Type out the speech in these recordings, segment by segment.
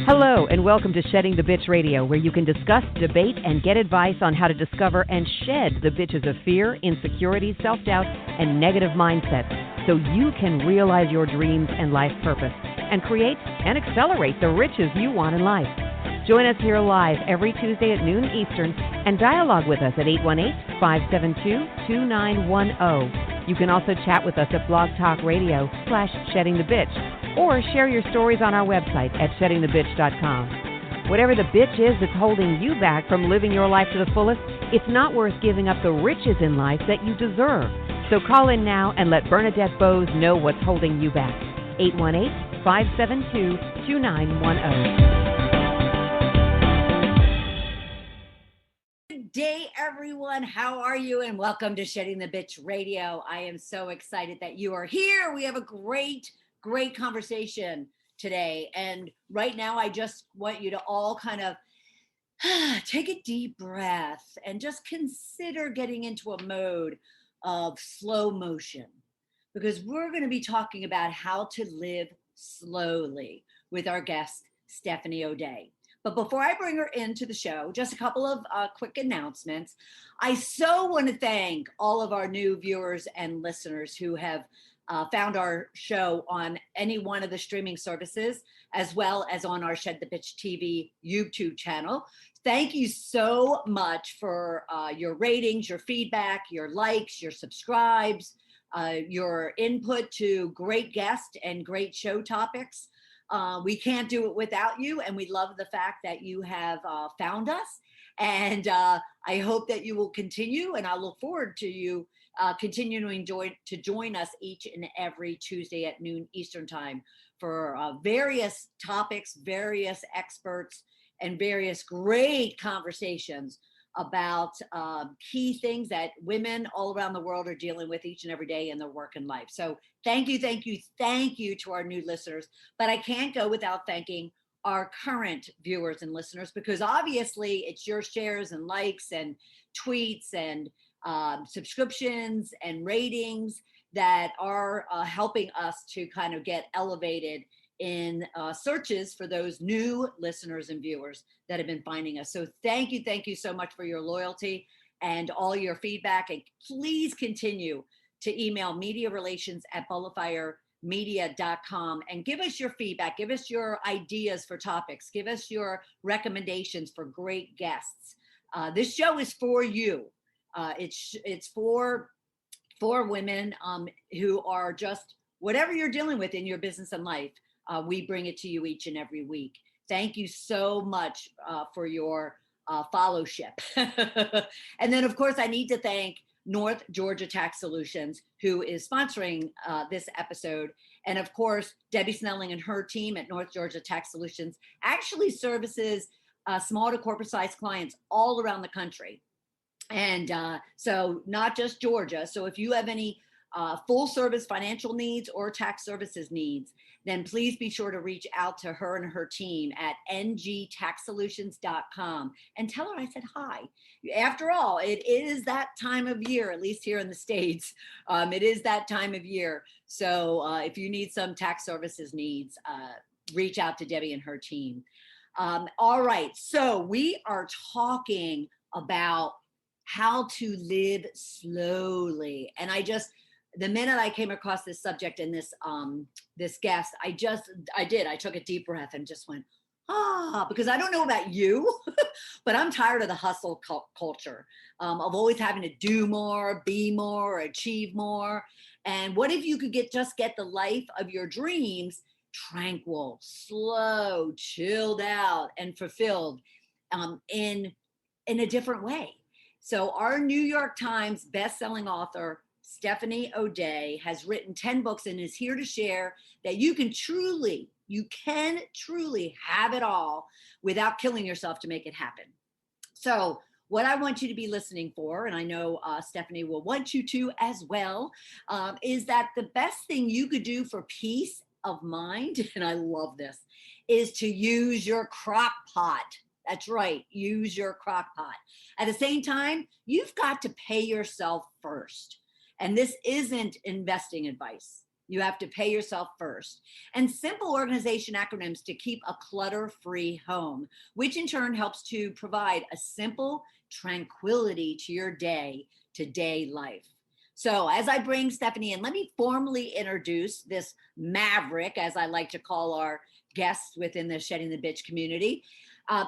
Hello, and welcome to Shedding the Bitch Radio, where you can discuss, debate, and get advice on how to discover and shed the bitches of fear, insecurity, self-doubt, and negative mindsets so you can realize your dreams and life purpose and create and accelerate the riches you want in life. Join us here live every Tuesday at noon Eastern and dialogue with us at 818-572-2910. You can also chat with us at Blog Talk Radio /SheddingTheBitch or share your stories on our website at sheddingthebitch.com. Whatever the bitch is that's holding you back from living your life to the fullest, it's not worth giving up the riches in life that you deserve. So call in now and let Bernadette Bowes know what's holding you back. 818-572-2910. Good day, everyone. How are you? And welcome to Shedding the Bitch Radio. I am so excited that you are here. We have a great conversation today. And right now, I just want you to all kind of take a deep breath and just consider getting into a mode of slow motion, because we're going to be talking about how to live slowly with our guest, Stephanie O'Day. But before I bring her into the show, just a couple of quick announcements. I so want to thank all of our new viewers and listeners who have found our show on any one of the streaming services, as well as on our Shed the Bitch TV YouTube channel. Thank you so much for your ratings, your feedback, your likes, your subscribes, your input to great guests and great show topics. We can't do it without you, and we love the fact that you have found us. And I hope that you will continue, and I look forward to you continuing to join us each and every Tuesday at noon Eastern time for various topics, various experts, and various great conversations about key things that women all around the world are dealing with each and every day in their work and life. So thank you to our new listeners. But I can't go without thanking our current viewers and listeners, because obviously it's your shares and likes and tweets and subscriptions and ratings that are helping us to kind of get elevated in searches for those new listeners and viewers that have been finding us. So thank you so much for your loyalty and all your feedback. And please continue to email mediarelations@bullfiremedia.com and give us your feedback, give us your ideas for topics, give us your recommendations for great guests. This show is for you. It's for women who are just whatever you're dealing with in your business and life. We bring it to you each and every week. Thank you so much for your followship. And then, of course, I need to thank North Georgia Tax Solutions, who is sponsoring this episode. And of course, Debbie Snelling and her team at North Georgia Tax Solutions actually services small to corporate size clients all around the country. And so not just Georgia. So if you have any full service financial needs or tax services needs, then please be sure to reach out to her and her team at ngtaxsolutions.com and tell her I said hi. After all, it is that time of year, at least here in the States. It is that time of year. So if you need some tax services needs, reach out to Debbie and her team. All right. So we are talking about how to live slowly. And the minute I came across this subject and this guest, I took a deep breath and just went, because I don't know about you, but I'm tired of the hustle culture of always having to do more, be more, achieve more. And what if you could get the life of your dreams tranquil, slow, chilled out, and fulfilled in a different way? So our New York Times best-selling author, Stephanie O'Day, has written 10 books and is here to share that you can truly have it all without killing yourself to make it happen. So what I want you to be listening for, and I know Stephanie will want you to as well, is that the best thing you could do for peace of mind, and I love this, is to use your crock pot. That's right, use your crock pot. At the same time, you've got to pay yourself first. And this isn't investing advice. You have to pay yourself first. And simple organization acronyms to keep a clutter-free home, which in turn helps to provide a simple tranquility to your day-to-day life. So as I bring Stephanie in, let me formally introduce this maverick, as I like to call our guests within the Shedding the Bitch community.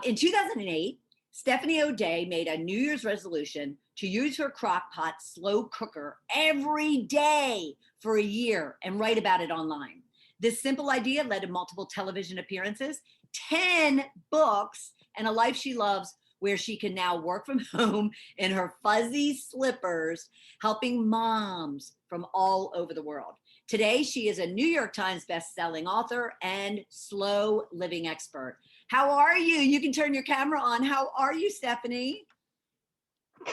In 2008, Stephanie O'Day made a New Year's resolution to use her crock pot slow cooker every day for a year and write about it online. This simple idea led to multiple television appearances, 10 books, and a life she loves, where she can now work from home in her fuzzy slippers, helping moms from all over the world. Today, she is a New York Times best-selling author and slow living expert. How are you? You can turn your camera on. How are you, Stephanie?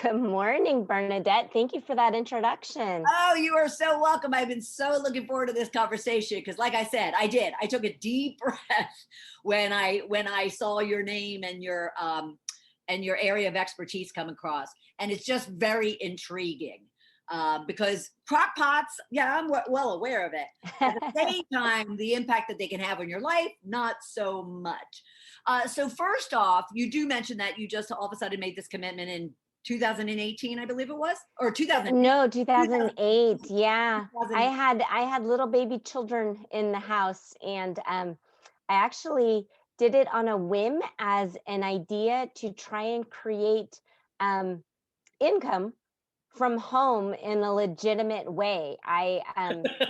Good morning, Bernadette. Thank you for that introduction. Oh, you are so welcome. I've been so looking forward to this conversation because, like I said, I took a deep breath when I saw your name and your area of expertise come across, and it's just very intriguing. Because crock pots, yeah, I'm well aware of it. At the same time, the impact that they can have on your life, not so much. So first off, you do mention that you just all of a sudden made this commitment in 2018, I believe it was, or 2000. No, 2008. Yeah, 2000. I had little baby children in the house, and I actually did it on a whim as an idea to try and create income from home in a legitimate way. I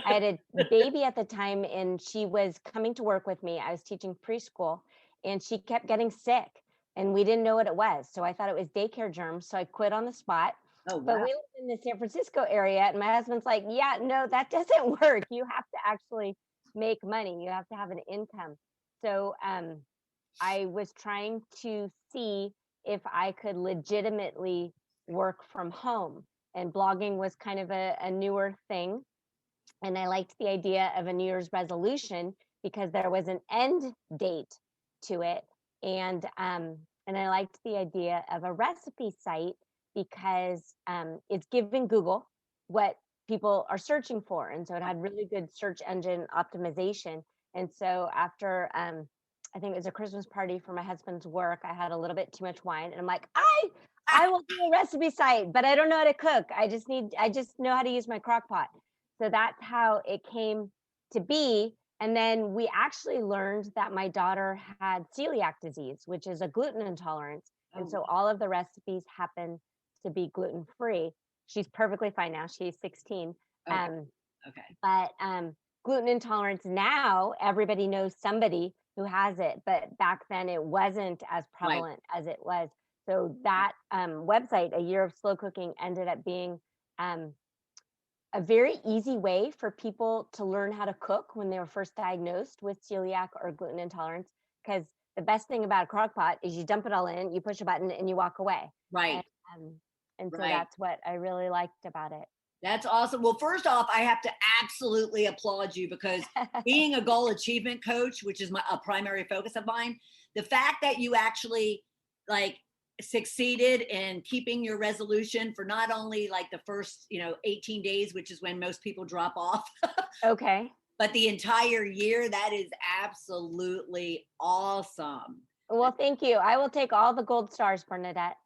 had a baby at the time, and she was coming to work with me. I was teaching preschool, and she kept getting sick, and we didn't know what it was. So I thought it was daycare germs. So I quit on the spot. Oh, wow. But we live in the San Francisco area, and my husband's like, yeah, no, that doesn't work. You have to actually make money. You have to have an income. So I was trying to see if I could legitimately work from home. And blogging was kind of a newer thing. And I liked the idea of a New Year's resolution because there was an end date to it. And I liked the idea of a recipe site because it's giving Google what people are searching for. And so it had really good search engine optimization. And so after I think it was a Christmas party for my husband's work, I had a little bit too much wine, and I'm like, I will do a recipe site, but I don't know how to cook. I just know how to use my crock pot. So that's how it came to be. And then we actually learned that my daughter had celiac disease, which is a gluten intolerance. And so all of the recipes happen to be gluten-free. She's perfectly fine now. She's 16. Okay. But gluten intolerance, now everybody knows somebody who has it, but back then it wasn't as prevalent as it was. So that website, A Year of Slow Cooking, ended up being a very easy way for people to learn how to cook when they were first diagnosed with celiac or gluten intolerance. Because the best thing about a crock pot is you dump it all in, you push a button, and you walk away. Right. And so that's what I really liked about it. That's awesome. Well, first off, I have to absolutely applaud you because being a goal achievement coach, which is a primary focus of mine, the fact that you actually succeeded in keeping your resolution for not only the first 18 days, which is when most people drop off. Okay. But the entire year, that is absolutely awesome. Well, thank you. I will take all the gold stars, Bernadette.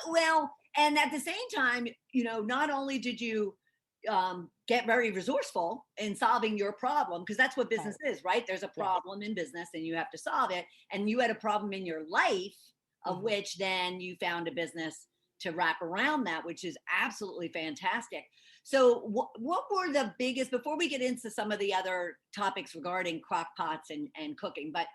Well, and at the same time, not only did you get very resourceful in solving your problem, because that's what business is, right? There's a problem in business and you have to solve it. And you had a problem in your life of which then you found a business to wrap around that, which is absolutely fantastic. So what were the biggest, before we get into some of the other topics regarding crock pots and cooking, but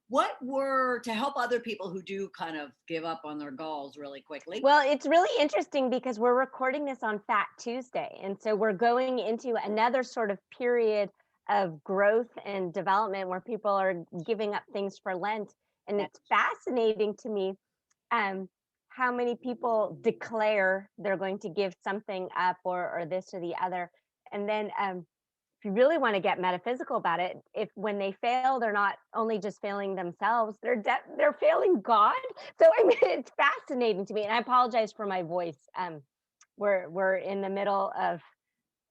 what were, to help other people who do kind of give up on their goals really quickly? Well, it's really interesting because we're recording this on Fat Tuesday. And so we're going into another sort of period of growth and development where people are giving up things for Lent. And it's fascinating to me how many people declare they're going to give something up or this or the other. And then if you really want to get metaphysical about it, if when they fail, they're not only just failing themselves, they're failing God. So I mean, it's fascinating to me. And I apologize for my voice. We're in the middle of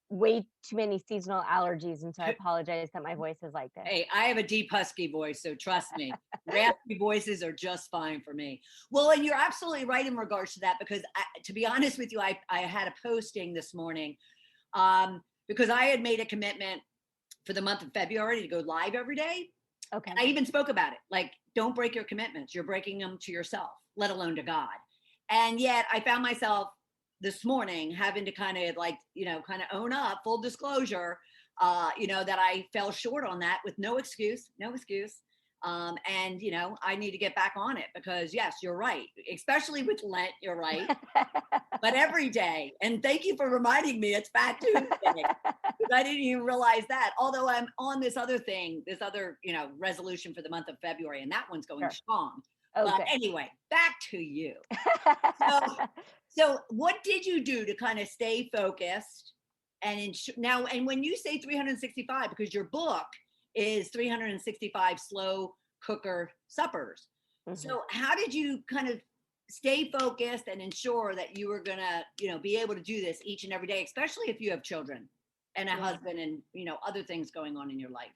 way too many seasonal allergies, and so I apologize that my voice is like this. Hey, I have a deep husky voice, so trust me, raspy voices are just fine for me. Well, and you're absolutely right in regards to that, because to be honest with you, I had a posting this morning because I had made a commitment for the month of February to go live every day. Okay. And I even spoke about it. Like, don't break your commitments. You're breaking them to yourself, let alone to God. And yet I found myself this morning having to kind of own up, full disclosure, that I fell short on that with no excuse. And, I need to get back on it because yes, you're right. Especially with Lent, you're right. But every day. And thank you for reminding me it's Fat Tuesday. Because I didn't even realize that. Although I'm on this other, resolution for the month of February, and that one's going strong. Okay. But anyway, back to you. So what did you do to kind of stay focused? And now, and when you say 365, because your book is 365 slow cooker suppers. Mm-hmm. So how did you kind of stay focused and ensure that you were going to, be able to do this each and every day, especially if you have children and a husband and, other things going on in your life?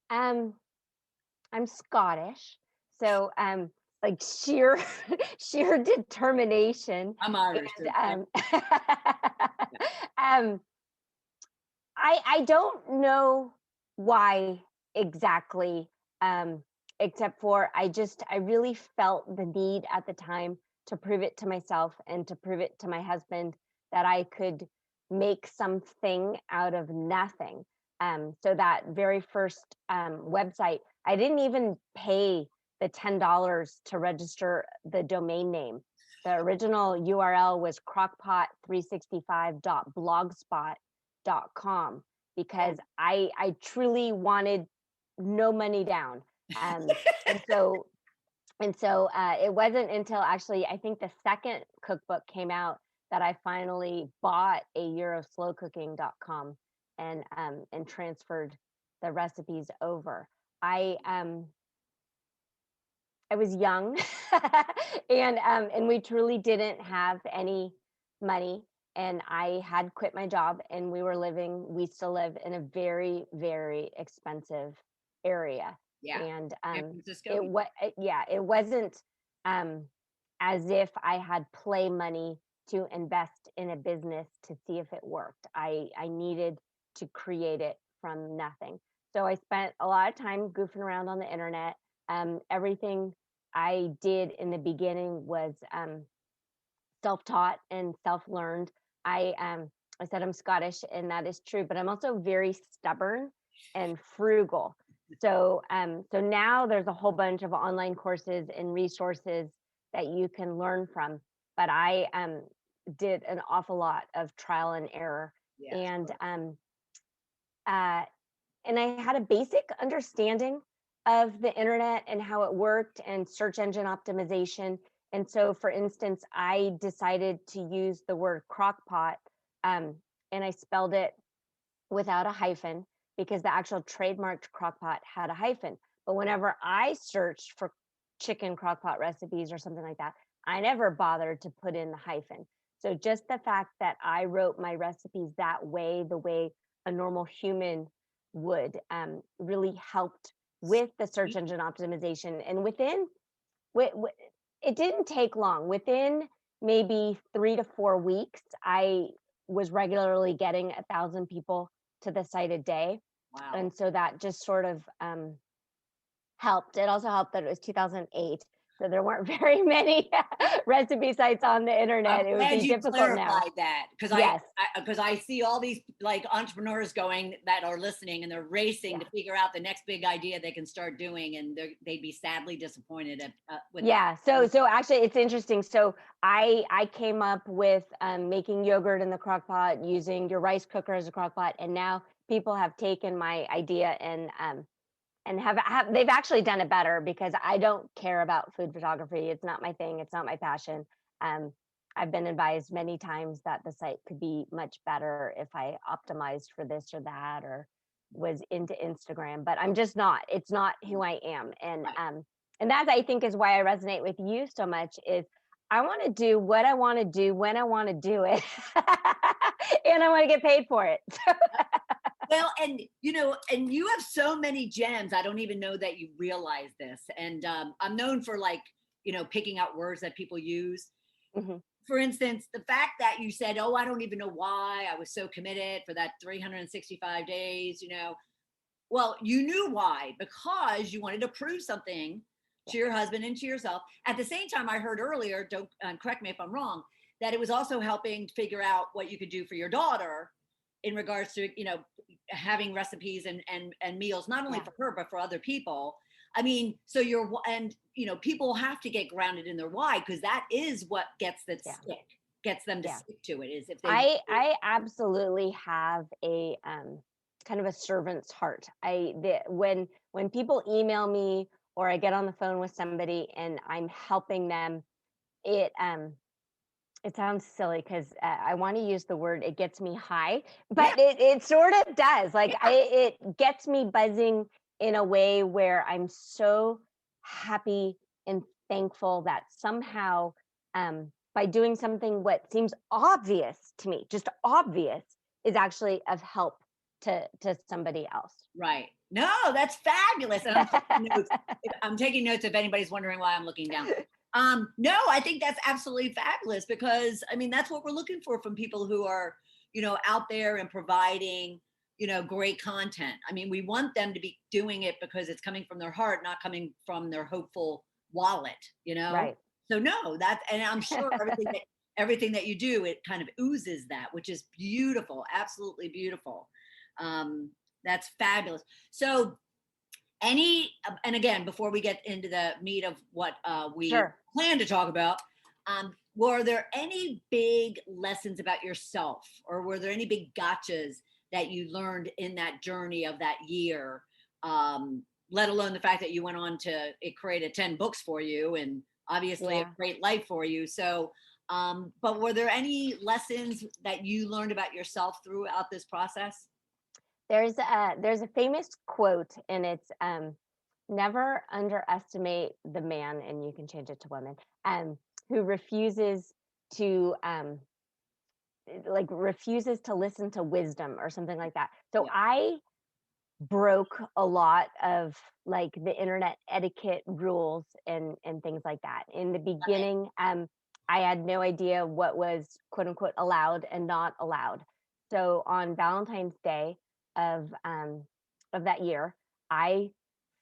I'm Scottish. So, like sheer determination. I'm Irish. And, I don't know why exactly, except for I really felt the need at the time to prove it to myself and to prove it to my husband that I could make something out of nothing. So that very first website, I didn't even pay the $10 to register the domain name. The original URL was crockpot365.blogspot.com because I truly wanted no money down. And so it wasn't until actually I think the second cookbook came out that I finally bought a yearofslowcooking.com and transferred the recipes over. I was young and we truly didn't have any money, and I had quit my job, and we still live in a very, very expensive area. Yeah. And it wasn't as if I had play money to invest in a business to see if it worked. I needed to create it from nothing. So I spent a lot of time goofing around on the internet. Everything I did in the beginning was self-taught and self-learned. I said I'm Scottish, and that is true, but I'm also very stubborn and frugal. So now there's a whole bunch of online courses and resources that you can learn from. But I did an awful lot of trial and error, and I had a basic understanding of the internet and how it worked and search engine optimization. And so, for instance, I decided to use the word crockpot, and I spelled it without a hyphen because the actual trademarked crockpot had a hyphen. But whenever I searched for chicken crockpot recipes or something like that, I never bothered to put in the hyphen. So just the fact that I wrote my recipes that way, the way a normal human would, really helped with the search engine optimization. And it didn't take long. Within maybe 3 to 4 weeks, I was regularly getting 1,000 people to the site a day. Wow. And so that just sort of helped. It also helped that it was 2008. So there weren't very many recipe sites on the internet. It would be difficult now. That because I see all these like entrepreneurs that are listening, and they're racing to figure out the next big idea they can start doing, and they'd be sadly disappointed with. Yeah. So actually, it's interesting. So I came up with making yogurt in the crock pot, using your rice cooker as a crock pot, and now people have taken my idea and they've actually done it better because I don't care about food photography. It's not my thing. It's not my passion. I've been advised many times that the site could be much better if I optimized for this or that, or was into Instagram, but I'm just not. It's not who I am. And that I think is why I resonate with you so much is I want to do what I want to do when I want to do it. And I want to get paid for it. Well, and and you have so many gems. I don't even know that you realize this. And I'm known for picking out words that people use. Mm-hmm. For instance, the fact that you said, "Oh, I don't even know why I was so committed for that 365 days." Well, you knew why, because you wanted to prove something to your husband and to yourself. At the same time, I heard earlier, don't correct me if I'm wrong, that it was also helping figure out what you could do for your daughter in regards to having recipes and meals, not only for her but for other people. I mean, so people have to get grounded in their why, because that is what gets them to stick to it. Is if they I absolutely have a kind of a servant's heart. When people email me or I get on the phone with somebody and I'm helping them, it sounds silly because I want to use the word, it gets me high, but it sort of does. Like it gets me buzzing in a way where I'm so happy and thankful that somehow by doing something what seems obvious to me, just obvious, is actually of help to somebody else. Right. No, that's fabulous. And I'm taking notes if anybody's wondering why I'm looking down. No, I think that's absolutely fabulous, because I mean, that's what we're looking for from people who are, out there and providing, great content. I mean, we want them to be doing it because it's coming from their heart, not coming from their hopeful wallet, Right. So no, and I'm sure everything that you do, it kind of oozes that, which is beautiful. Absolutely beautiful. That's fabulous. So and again, before we get into the meat of what we plan to talk about, were there any big lessons about yourself, or were there any big gotchas that you learned in that journey of that year? Let alone the fact that you went on to, it created 10 books for you and obviously a great life for you. So, but were there any lessons that you learned about yourself throughout this process? There's a famous quote, and it's never underestimate the man, and you can change it to women, who refuses to refuses to listen to wisdom or something like that. So I broke a lot of like the internet etiquette rules and things like that. In the beginning, I had no idea what was quote unquote allowed and not allowed. So on Valentine's Day of that year, I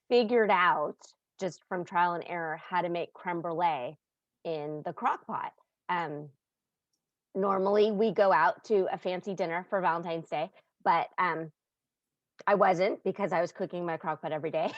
figured out just from trial and error how to make creme brulee in the crock pot. Normally we go out to a fancy dinner for Valentine's Day, but I wasn't, because I was cooking my crock pot every day.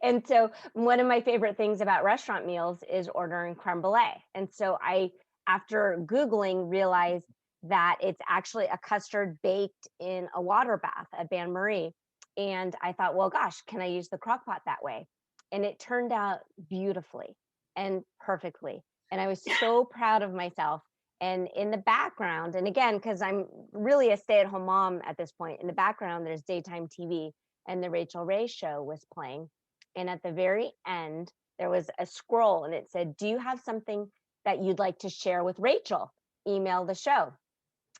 And so one of my favorite things about restaurant meals is ordering creme brulee. And so I, after Googling, realized that it's actually a custard baked in a water bath at Bain Marie. And I thought, well, gosh, can I use the crock pot that way? And it turned out beautifully and perfectly. And I was so proud of myself. And in the background, and again, because I'm really a stay-at-home mom at this point, in the background, there's daytime TV, and the Rachel Ray show was playing. And at the very end, there was a scroll, and it said, do you have something that you'd like to share with Rachel? Email the show.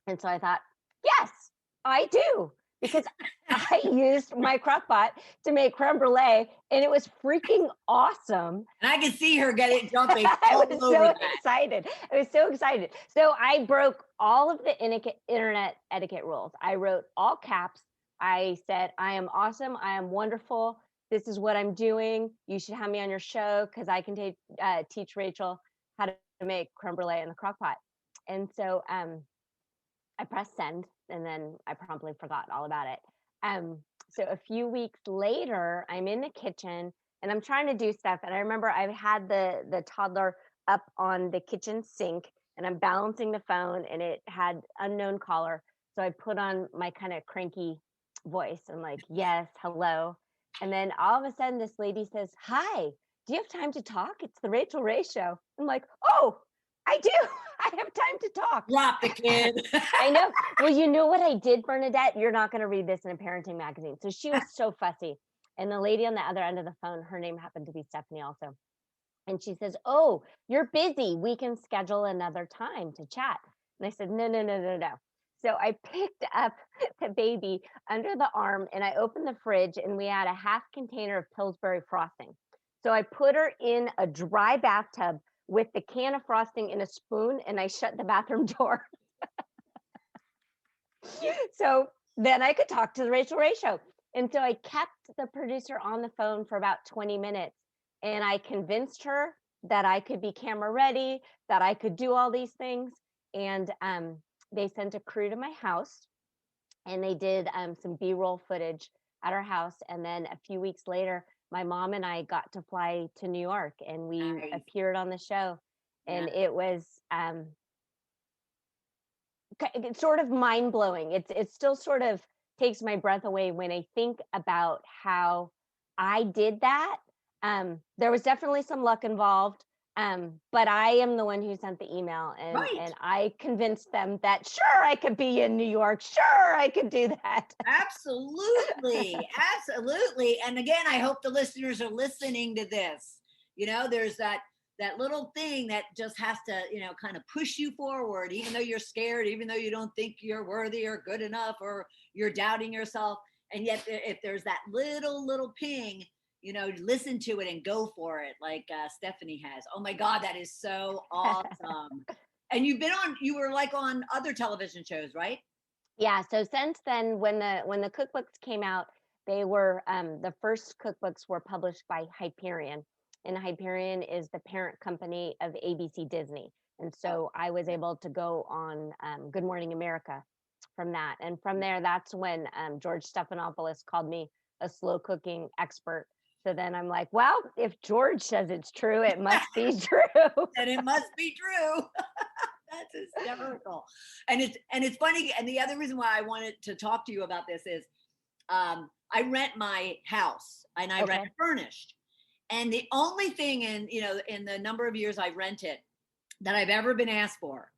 And so I thought, yes, I do, because I used my crock pot to make creme brulee, and it was freaking awesome. And I can see her getting jumping. I was so excited. I was so excited. So I broke all of the internet etiquette rules. I wrote all caps. I said, I am awesome. I am wonderful. This is what I'm doing. You should have me on your show because I can teach Rachel how to make creme brulee in the crock pot. And so I pressed send, and then I promptly forgot all about it. So a few weeks later, I'm in the kitchen and I'm trying to do stuff. And I remember I had the toddler up on the kitchen sink, and I'm balancing the phone, and it had unknown caller. So I put on my kind of cranky voice and like, yes, hello. And then all of a sudden this lady says, hi, do you have time to talk? It's the Rachel Ray Show. I'm like, oh, I do. I have time to talk. Drop the kid. I know. Well, you know what I did, Bernadette? You're not going to read this in a parenting magazine. So she was so fussy. And the lady on the other end of the phone, her name happened to be Stephanie also. And she says, "Oh, you're busy. We can schedule another time to chat." And I said, "No, no, no, no, no." So I picked up the baby under the arm and I opened the fridge and we had a half container of Pillsbury frosting. So I put her in a dry bathtub with the can of frosting in a spoon and I shut the bathroom door. So then I could talk to the Rachel Ray show. And so I kept the producer on the phone for about 20 minutes and I convinced her that I could be camera ready, that I could do all these things. And they sent a crew to my house and they did some B-roll footage at our house. And then a few weeks later, my mom and I got to fly to New York and we Nice. appeared on the show. And Yeah. it was it's sort of mind blowing. It still sort of takes my breath away when I think about how I did that. There was definitely some luck involved, but I am the one who sent the email, Right. and I convinced them that sure I could be in New York, sure I could do that. Absolutely. Absolutely. And again, I hope the listeners are listening to this. There's that little thing that just has to, kind of push you forward, even though you're scared, even though you don't think you're worthy or good enough, or you're doubting yourself. And yet if there's that little ping, listen to it and go for it. Like Stephanie has. Oh my God, that is so awesome. And you were like on other television shows, right? Yeah. So since then, when the cookbooks came out, they were the first cookbooks were published by Hyperion, and Hyperion is the parent company of ABC Disney. And so I was able to go on Good Morning America from that, and from there, that's when George Stephanopoulos called me a slow cooking expert. So then I'm like, well, if George says it's true, it must be true. And it must be true. That's hysterical. And it's funny. And the other reason why I wanted to talk to you about this is I rent my house and I rent it furnished. And the only thing in the number of years I rented that I've ever been asked for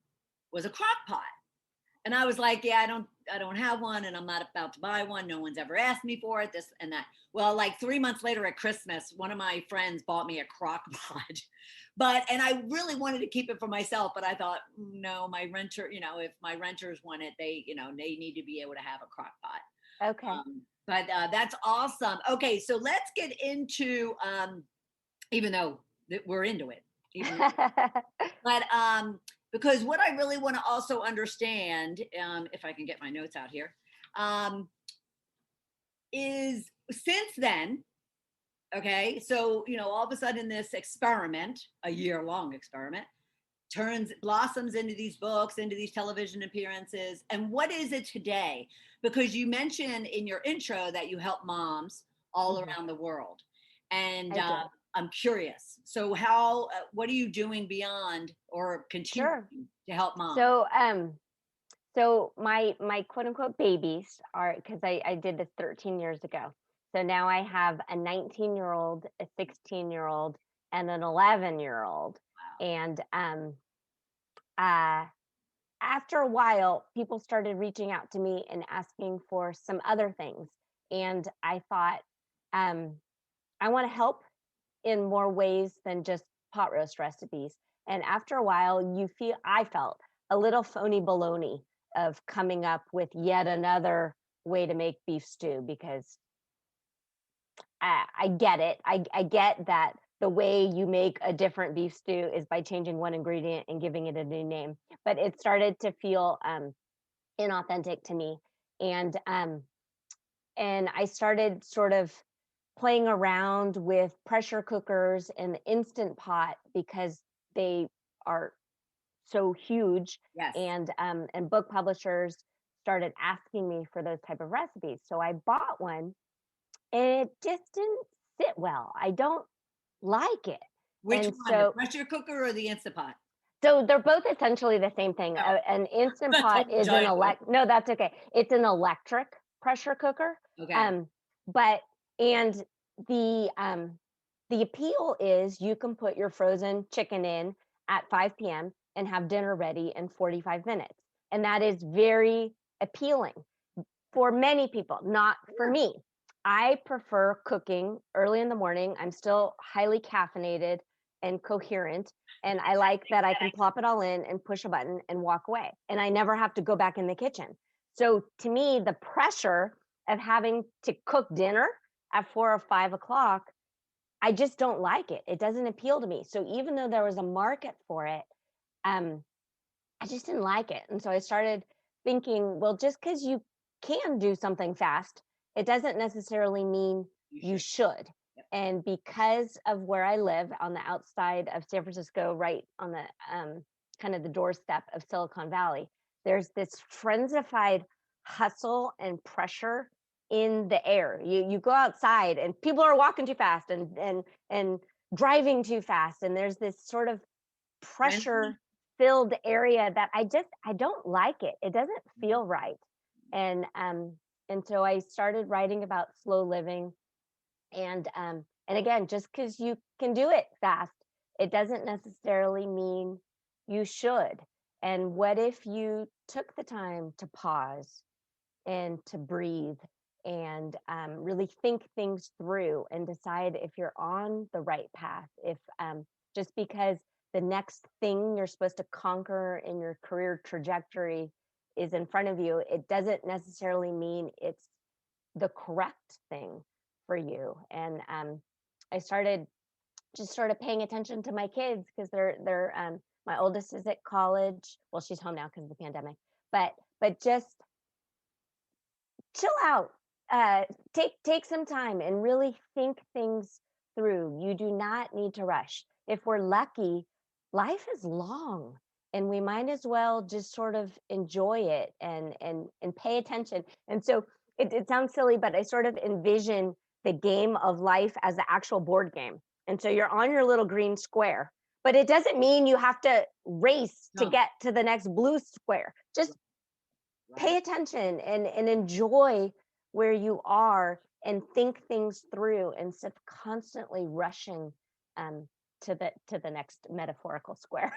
was a crock pot. And I was like, yeah, I don't have one and I'm not about to buy one. No one's ever asked me for it, this and that. Well, like 3 months later at Christmas, one of my friends bought me a crock pot. And I really wanted to keep it for myself, but I thought, no, my renter, if my renters want it, they need to be able to have a crock pot. Okay. But that's awesome. Okay, so let's get into, even though we're into it, but because what I really want to also understand, if I can get my notes out here, is since then, okay, so all of a sudden this experiment, a year-long experiment, blossoms into these books, into these television appearances. And what is it today? Because you mentioned in your intro that you help moms all around the world, and I'm curious. So what are you doing beyond or continuing to help moms? So my quote unquote babies are, because I did this 13 years ago. So now I have a 19-year-old, a 16-year-old, and an 11-year-old. Wow. And after a while, people started reaching out to me and asking for some other things. And I thought, I want to help in more ways than just pot roast recipes. And after a while, I felt a little phony baloney of coming up with yet another way to make beef stew, because I get it. I get that the way you make a different beef stew is by changing one ingredient and giving it a new name. But it started to feel inauthentic to me. And I started sort of playing around with pressure cookers and the Instant Pot because they are so huge. Yes. And book publishers started asking me for those type of recipes. So I bought one and it just didn't sit well. I don't like it. Which one, the pressure cooker or the Instant Pot? So they're both essentially the same thing. An Instant Pot is no, that's okay. It's an electric pressure cooker. Okay. But the appeal is you can put your frozen chicken in at 5 p.m. and have dinner ready in 45 minutes. And that is very appealing for many people, not for me. I prefer cooking early in the morning. I'm still highly caffeinated. and coherent. And I like that I can plop it all in and push a button and walk away. And I never have to go back in the kitchen. So to me, the pressure of having to cook dinner at 4 or 5 o'clock, I just don't like it. It doesn't appeal to me. So even though there was a market for it, I just didn't like it. And so I started thinking, well, just because you can do something fast, it doesn't necessarily mean you should. Yep. And because of where I live on the outside of San Francisco, right on the kind of the doorstep of Silicon Valley, there's this frenzified hustle and pressure in the air. You go outside and people are walking too fast and driving too fast. And there's this sort of pressure filled area that I don't like it. It doesn't feel right. And so I started writing about slow living. And again, just because you can do it fast, it doesn't necessarily mean you should. And what if you took the time to pause and to breathe and really think things through and decide if you're on the right path? If just because the next thing you're supposed to conquer in your career trajectory is in front of you, it doesn't necessarily mean it's the correct thing for you. And I started just sort of paying attention to my kids because they're my oldest is at college. Well, she's home now because of the pandemic, but just chill out, take some time and really think things through. You do not need to rush. If we're lucky, life is long and we might as well just sort of enjoy it and pay attention. And so it sounds silly, but I sort of envision the game of life as the actual board game. And so you're on your little green square, but it doesn't mean you have to race to get to the next blue square. Just pay attention and enjoy where you are and think things through instead of constantly rushing to the next metaphorical square.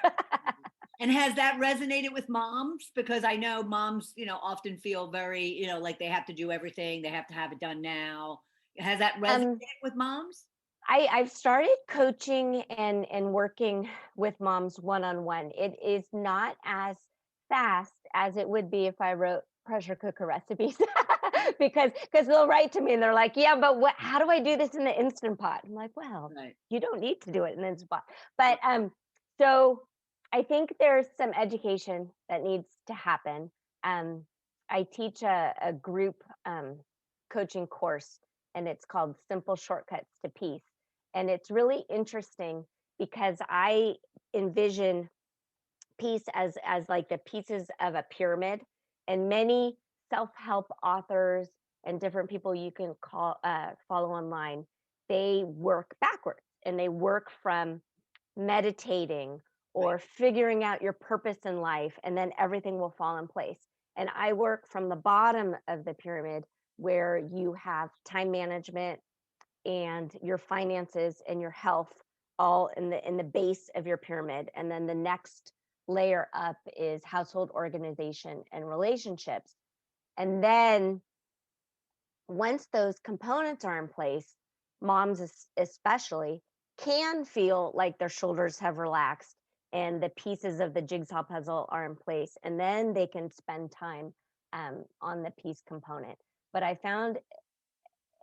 And has that resonated with moms? Because I know moms, often feel very, like they have to do everything. They have to have it done now. Has that resonated with moms? I've started coaching and working with moms one-on-one. It is not as fast as it would be if I wrote pressure cooker recipes because they'll write to me and they're like, yeah, but how do I do this in the Instant Pot? I'm like, well, you don't need to do it in the Instant Pot. But so I think there's some education that needs to happen. I teach a group coaching course and it's called Simple Shortcuts to Peace. And it's really interesting because I envision peace as like the pieces of a pyramid, and many self-help authors and different people you can follow online, they work backwards and they work from meditating or figuring out your purpose in life, and then everything will fall in place. And I work from the bottom of the pyramid where you have time management and your finances and your health all in the base of your pyramid. And then the next layer up is household organization and relationships. And then once those components are in place, moms especially can feel like their shoulders have relaxed and the pieces of the jigsaw puzzle are in place, and then they can spend time on the peace component. But I found,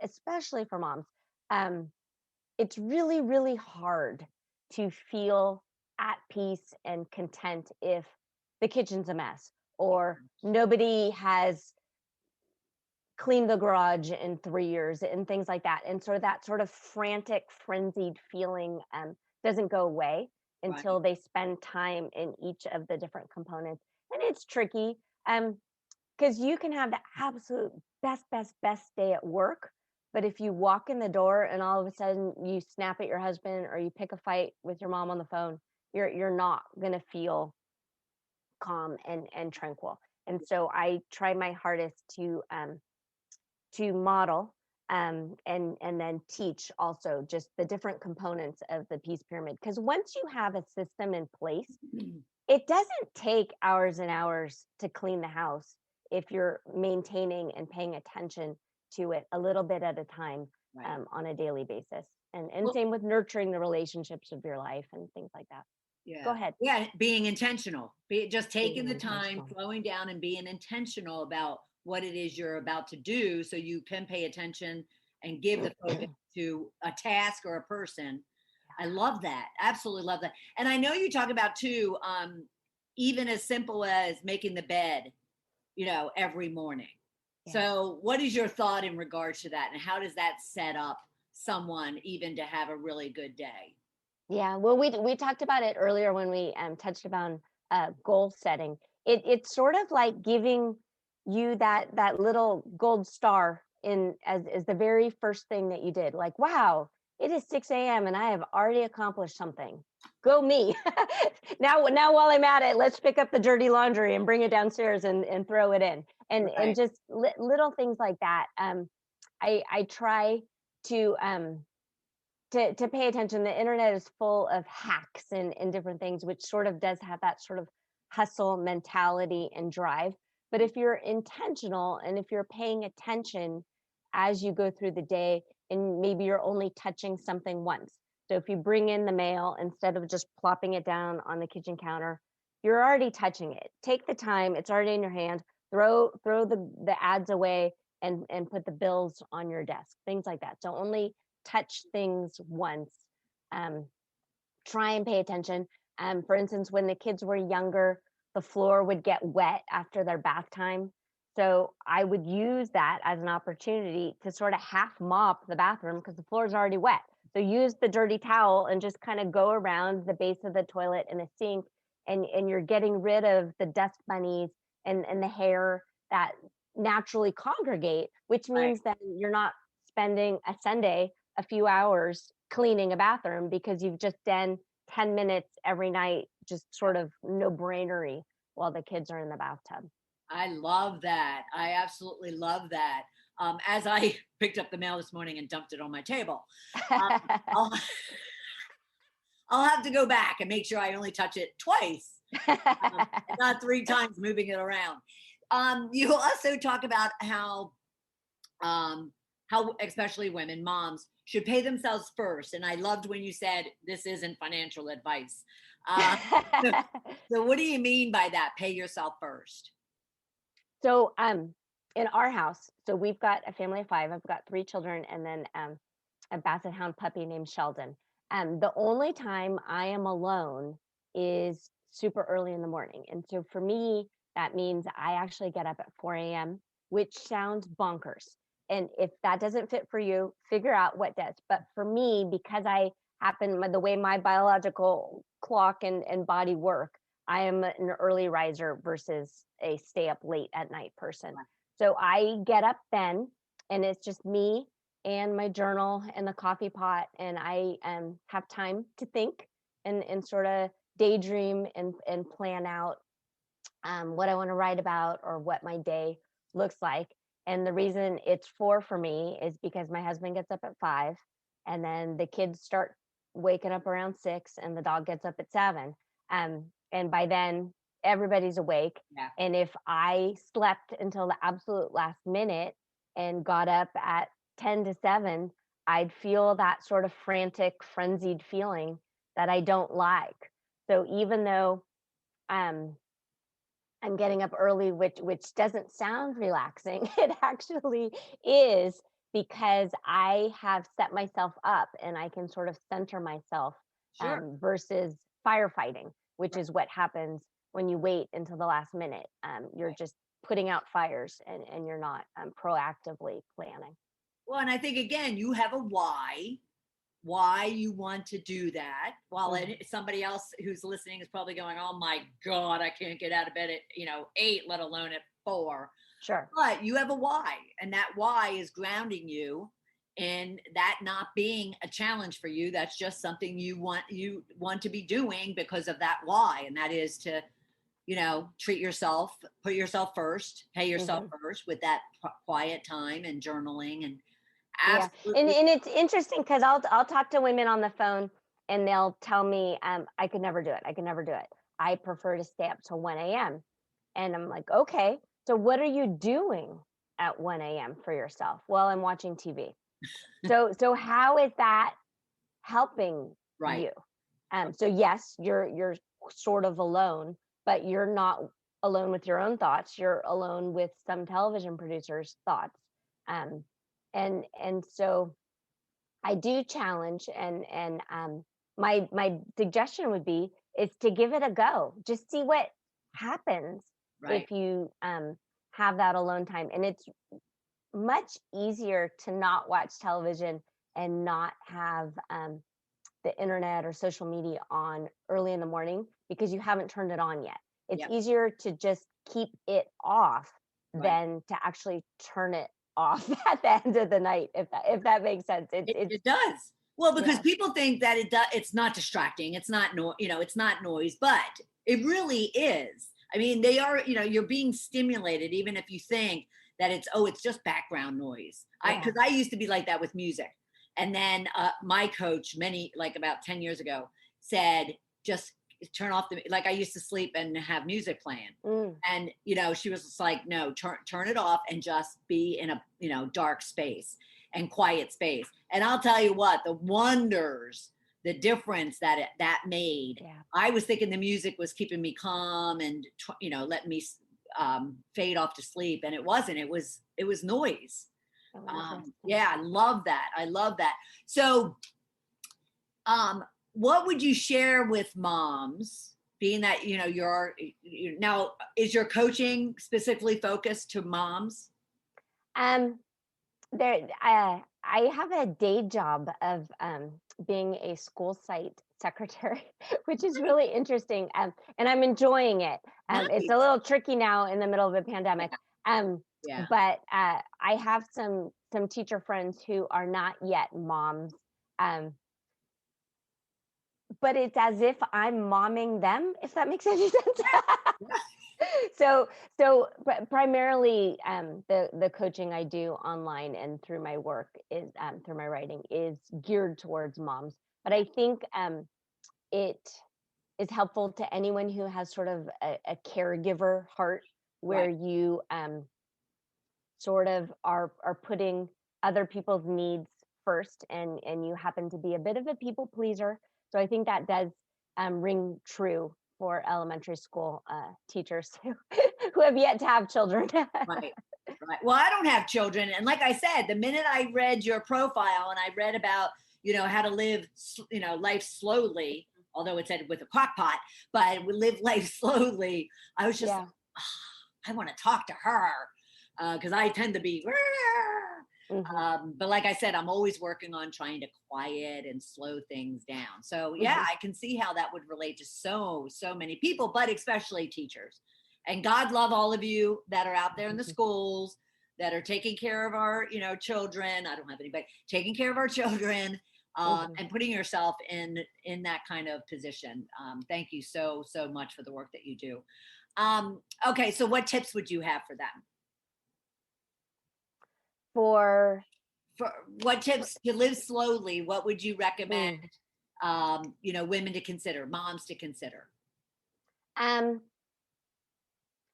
especially for moms, it's really, really hard to feel at peace and content if the kitchen's a mess or nobody has cleaned the garage in 3 years and things like that. And so that sort of frantic, frenzied feeling doesn't go away until they spend time in each of the different components. And it's tricky because you can have the absolute best day at work. But if you walk in the door and all of a sudden you snap at your husband or you pick a fight with your mom on the phone, you're not going to feel calm and tranquil. And so I try my hardest to model and then teach also just the different components of the peace pyramid. Because once you have a system in place, it doesn't take hours and hours to clean the house if you're maintaining and paying attention to it a little bit at a time on a daily basis. And Well, same with nurturing the relationships of your life and things like that. Go yeah. ahead. Yeah. Being intentional, just taking Being the time, intentional. slowing down and being intentional about what it is you're about to do so you can pay attention and give the focus to a task or a person. I love that. Absolutely love that. And I know you talk about too, even as simple as making the bed, every morning. Yeah. So what is your thought in regards to that? And how does that set up someone even to have a really good day? Yeah, well, we talked about it earlier when we touched upon goal setting. It's sort of like giving you that little gold star in as the very first thing that you did. Like, wow, it is 6 a.m. and I have already accomplished something. Go me. Now while I'm at it, let's pick up the dirty laundry and bring it downstairs and throw it in. And Right. just little things like that. I try to to pay attention. The internet is full of hacks and different things, which sort of does have that sort of hustle mentality and drive. But if you're intentional and if you're paying attention as you go through the day, and maybe you're only touching something once. So if you bring in the mail instead of just plopping it down on the kitchen counter, you're already touching it. Take the time, it's already in your hand. Throw the ads away and put the bills on your desk, things like that. So only touch things once. um, Try and pay attention. For instance, when the kids were younger, the floor would get wet after their bath time. So I would use that as an opportunity to sort of half mop the bathroom because the floor is already wet. So use the dirty towel and just kind of go around the base of the toilet and the sink, and you're getting rid of the dust bunnies and the hair that naturally congregate, which Right. means that you're not spending a Sunday a few hours cleaning a bathroom because you've just done 10 minutes every night, just sort of no brainery while the kids are in the bathtub. I love that. I absolutely love that. As I picked up the mail this morning and dumped it on my table, I'll, I'll have to go back and make sure I only touch it twice, not 3 times moving it around. You also talk about how especially women, moms, should pay themselves first. And I loved when you said this isn't financial advice. So, so what do you mean by that? Pay yourself first. So in our house, so we've got a family of 5. I've got 3 children and then a basset hound puppy named Sheldon. The only time I am alone is super early in the morning. And so for me, that means I actually get up at 4 a.m., which sounds bonkers. And if that doesn't fit for you, figure out what does. But for me, because I happen the way my biological clock and body work, I am an early riser versus a stay up late at night person. So I get up then, and it's just me and my journal and the coffee pot, and I have time to think and sort of daydream and plan out what I want to write about or what my day looks like. And the reason it's 4 for me is because my husband gets up at 5, and then the kids start waking up around 6, and the dog gets up at 7. And by then, everybody's awake. Yeah. And if I slept until the absolute last minute and got up at 10 to 7, I'd feel that sort of frantic, frenzied feeling that I don't like. So even though I'm getting up early, which doesn't sound relaxing, it actually is, because I have set myself up and I can sort of center myself Sure. versus firefighting, which is what happens when you wait until the last minute. You're just putting out fires and you're not proactively planning. Well, and I think again, you have a why you want to do that, while somebody else who's listening is probably going, oh my God, I can't get out of bed at 8, let alone at 4. Sure. But you have a why, and that why is grounding you in that not being a challenge for you. That's just something you want to be doing because of that why, and that is to treat yourself, put yourself first, pay yourself first with that quiet time and journaling. And absolutely. And it's interesting because I'll talk to women on the phone and they'll tell me I could never do it. I could never do it. I prefer to stay up till 1 a.m. And I'm like, okay, so what are you doing at 1 a.m. for yourself? Well, I'm watching TV. So how is that helping Right. you. So yes, you're sort of alone, but you're not alone with your own thoughts. You're alone with some television producers' thoughts. Um, and so I do challenge, and my suggestion would be is to give it a go. Just see what happens Right. if you have that alone time. And it's much easier to not watch television and not have the internet or social media on early in the morning because you haven't turned it on yet. It's Yep. easier to just keep it off Right. than to actually turn it off at the end of the night, if that makes sense. It does. Well, because Yeah. people think that it's not distracting. It's not it's not noise, but it really is. I mean, they are, you're being stimulated even if you think that it's just background noise. Yeah. Because I used to be like that with music. And then my coach, like about 10 years ago, said, just turn off like I used to sleep and have music playing. And, she was just like, no, turn it off and just be in a, dark space and quiet space. And I'll tell you what, the wonders, the difference that made. Yeah. I was thinking the music was keeping me calm and, letting me fade off to sleep. And it wasn't, it was noise. Yeah, I love that. I love that. So, what would you share with moms, being that, you're now, is your coaching specifically focused to moms? I have a day job of being a school site secretary, which is really interesting, and I'm enjoying it. It's a Nice. little tricky now in the middle of a pandemic, Yeah. but I have some teacher friends who are not yet moms, but it's as if I'm momming them, if that makes any sense. So primarily the coaching I do online and through my work is through my writing is geared towards moms, but I think it is helpful to anyone who has sort of a caregiver heart, where Right. you sort of are putting other people's needs first, and you happen to be a bit of a people pleaser. So I think that does ring true for elementary school teachers who have yet to have children. Right. Right. Well, I don't have children. And like I said, the minute I read your profile and I read about, how to live, life slowly, although it said with a crock pot, but we live life slowly, I was just, Yeah. like, I want to talk to her because I tend to be, but like I said, I'm always working on trying to quiet and slow things down. So yeah, I can see how that would relate to so many people, but especially teachers. And God love all of you that are out there in the schools that are taking care of our, children. I don't have anybody taking care of our children, and putting yourself in that kind of position. Thank you so much for the work that you do. Okay, so what tips would you have for them? For what tips to live slowly? What would you recommend? Women to consider, moms to consider.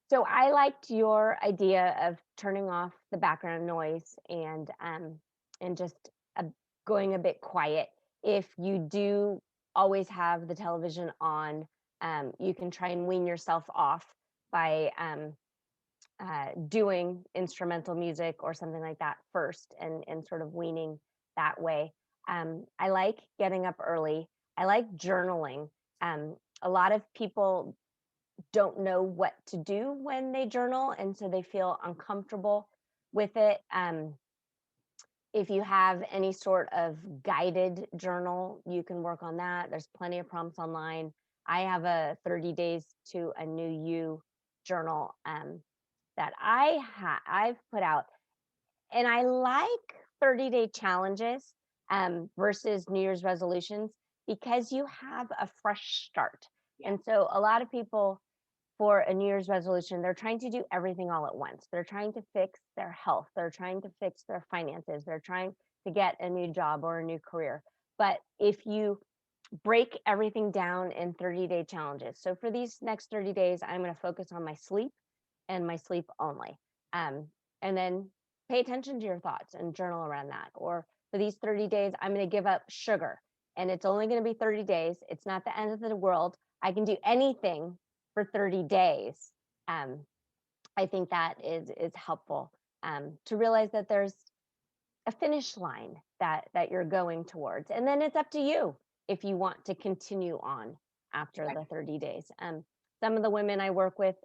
So I liked your idea of turning off the background noise and just going a bit quiet. If you do always have the television on, you can try and wean yourself off by doing instrumental music or something like that first, and sort of weaning that way. I like getting up early. I like journaling. A lot of people don't know what to do when they journal, and so they feel uncomfortable with it. If you have any sort of guided journal, you can work on that. There's plenty of prompts online. I have a 30 days to a new you journal that I've put out, and I like 30-day challenges versus New Year's resolutions because you have a fresh start. Yeah. And so a lot of people, for a New Year's resolution, they're trying to do everything all at once. They're trying to fix their health. They're trying to fix their finances. They're trying to get a new job or a new career. But if you break everything down in 30-day challenges, so for these next 30 days, I'm going to focus on my sleep and my sleep only. And then pay attention to your thoughts and journal around that. Or for these 30 days, I'm going to give up sugar and it's only going to be 30 days. It's not the end of the world. I can do anything for 30 days. I think that is helpful to realize that there's a finish line that you're going towards, and then it's up to you if you want to continue on after the 30 days. Some of the women I work with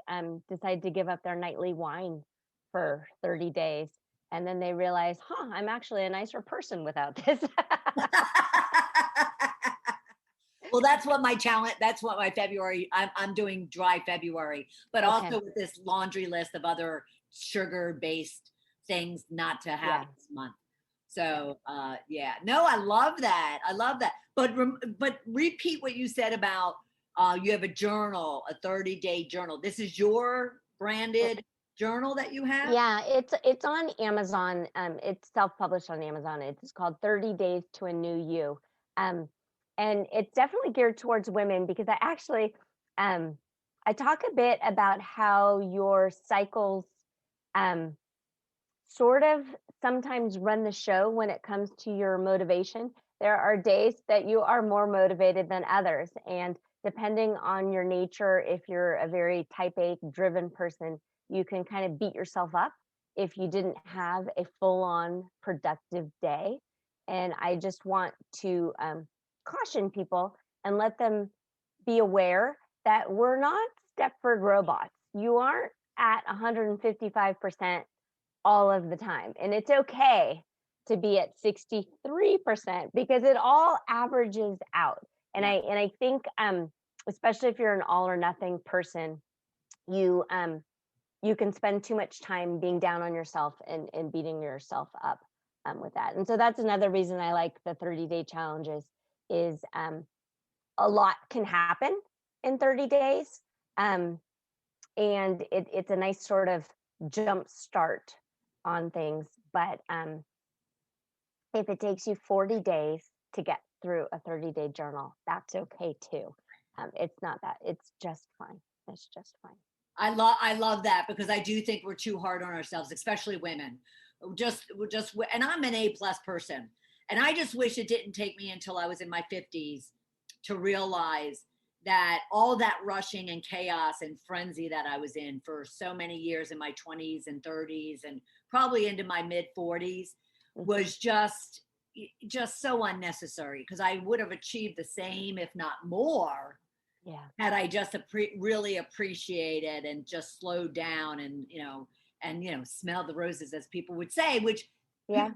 decide to give up their nightly wine for 30 days, and then they realize, I'm actually a nicer person without this. Well, that's what my challenge, that's what my February, I'm doing dry February, but also with this laundry list of other sugar-based things not to have this month. So, no, I love that. I love that. But repeat what you said about you have a journal, a 30-day journal. This is your branded journal that you have? Yeah, it's on Amazon. It's self-published on Amazon. It's called 30 Days to a New You. And it's definitely geared towards women, because I actually I talk a bit about how your cycles sort of sometimes run the show when it comes to your motivation. There are days that you are more motivated than others, and depending on your nature, if you're a very type A driven person, you can kind of beat yourself up if you didn't have a full-on productive day. And I just want to caution people and let them be aware that we're not Stepford robots. You aren't at 155% all of the time. And it's okay to be at 63%, because it all averages out. And I think especially if you're an all or nothing person, you can spend too much time being down on yourself and beating yourself up with that. And so that's another reason I like the 30-day challenges, is a lot can happen in 30 days. And it's a nice sort of jump start on things. But if it takes you 40 days to get through a 30-day journal, that's okay too. It's not that, it's just fine. It's just fine. I love that, because I do think we're too hard on ourselves, especially women. And I'm an A+ person. And I just wish it didn't take me until I was in my 50s to realize that all that rushing and chaos and frenzy that I was in for so many years in my 20s and 30s and probably into my mid 40s was just so unnecessary, because I would have achieved the same, if not more, had I just really appreciated and just slowed down and smelled the roses, as people would say, which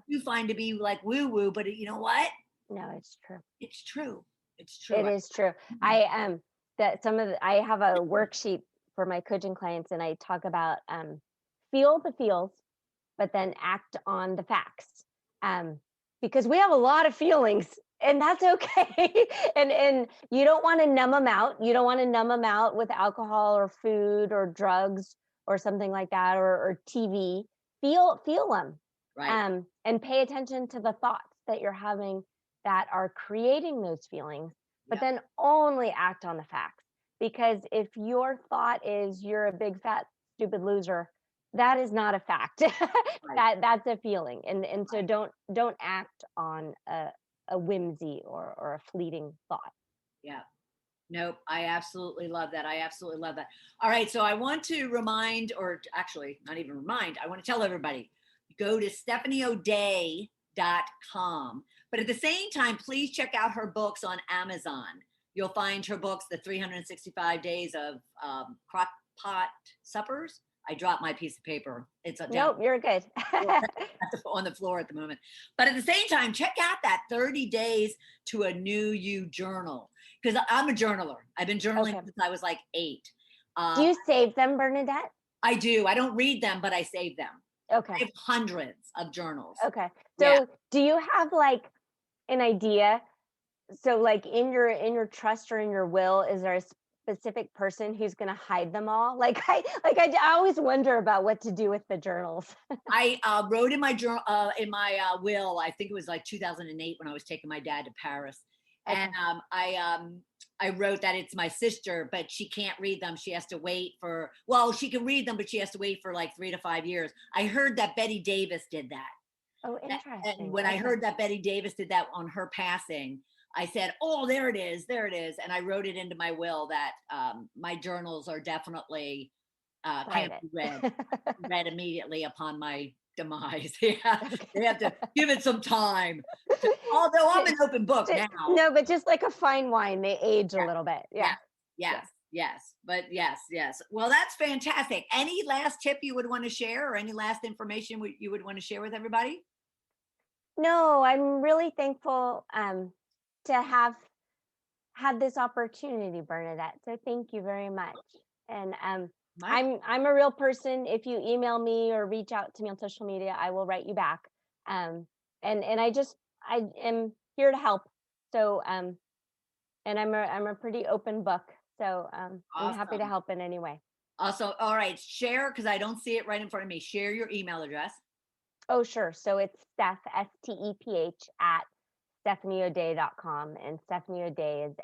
you find to be like woo woo, but you know what? No, it's true. It's true. It's true. It is true. I I have a worksheet for my coaching clients, and I talk about feel the feels, but then act on the facts. Because we have a lot of feelings, and that's okay. and you don't want to numb them out. You don't want to numb them out with alcohol or food or drugs or something like that, or TV. Feel them. Right. And pay attention to the thoughts that you're having that are creating those feelings, but then only act on the facts. Because if your thought is you're a big fat stupid loser, that is not a fact. That's a feeling. And so don't act on a whimsy or a fleeting thought. Yeah. Nope. I absolutely love that. I absolutely love that. All right. So I want to remind, or actually not even remind, I want to tell everybody, go to stephanieoday.com. But at the same time, please check out her books on Amazon. You'll find her books, The 365 Days of Crockpot Suppers. I dropped my piece of paper. It's nope, you're good. on the floor at the moment. But at the same time, check out that 30 Days to a New You journal, because I'm a journaler. I've been journaling since I was like 8. Do you save them, Bernadette? I do. I don't read them, but I save them. Okay. I have hundreds of journals. Okay. So do you have like an idea? So like in your trust or in your will, is there a specific person who's going to hide them all? I always wonder about what to do with the journals. I wrote in my journal, in my will, I think it was like 2008 when I was taking my dad to Paris. Okay. And I wrote that it's my sister, but she can't read them. She has to wait for, she can read them, but she has to wait for like 3 to 5 years. I heard that Betty Davis did that. Oh, interesting. And when I heard that Betty Davis did that on her passing, I said, oh, there it is. And I wrote it into my will that my journals are definitely can't be read immediately upon my demise. Yeah, they have to give it some time. Although I'm an open book now. No, but just like a fine wine, they age a little bit. Yeah. Yes. But yes. Well, that's fantastic. Any last tip you would want to share, or any last information you would want to share with everybody? No, I'm really thankful to have had this opportunity, Bernadette. So thank you very much. And I'm a real person. If you email me or reach out to me on social media, I will write you back. And I am here to help. So and I'm a pretty open book. So Awesome. I'm happy to help in any way. Also, all right, share, because I don't see it right in front of me. Share your email address. Oh, sure. So it's Steph, STEPH at StephanieO'Day.com, and Stephanie O'Day is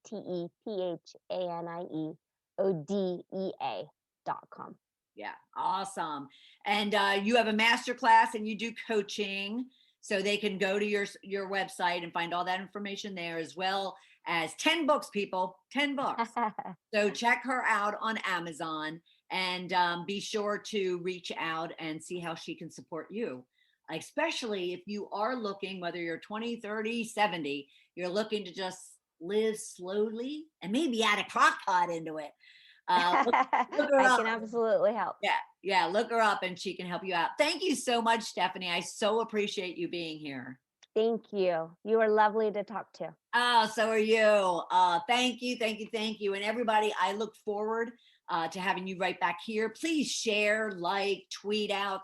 STEPHANIEODEA.com. Yeah, awesome. And you have a masterclass and you do coaching, so they can go to your website and find all that information there, as well as 10 books, people, 10 books. So check her out on Amazon, and be sure to reach out and see how she can support you. Especially if you are looking, whether you're 20, 30, 70, you're looking to just live slowly and maybe add a crock pot into it. Look her I up. can absolutely help. Yeah, look her up and she can help you out. Thank you so much, Stephanie. I so appreciate you being here. Thank you. You are lovely to talk to. Oh, so are you. Thank you. And everybody, I look forward to having you right back here. Please share, like, tweet out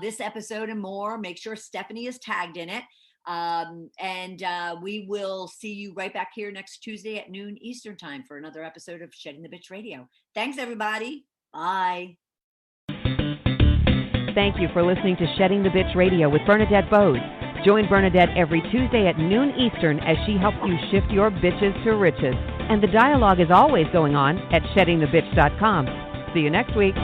this episode and more. Make sure Stephanie is tagged in it. And we will see you right back here next Tuesday at noon Eastern time for another episode of Shedding the Bitch Radio. Thanks, everybody. Bye. Thank you for listening to Shedding the Bitch Radio with Bernadette Bose. Join Bernadette every Tuesday at noon Eastern as she helps you shift your bitches to riches. And the dialogue is always going on at sheddingthebitch.com. See you next week.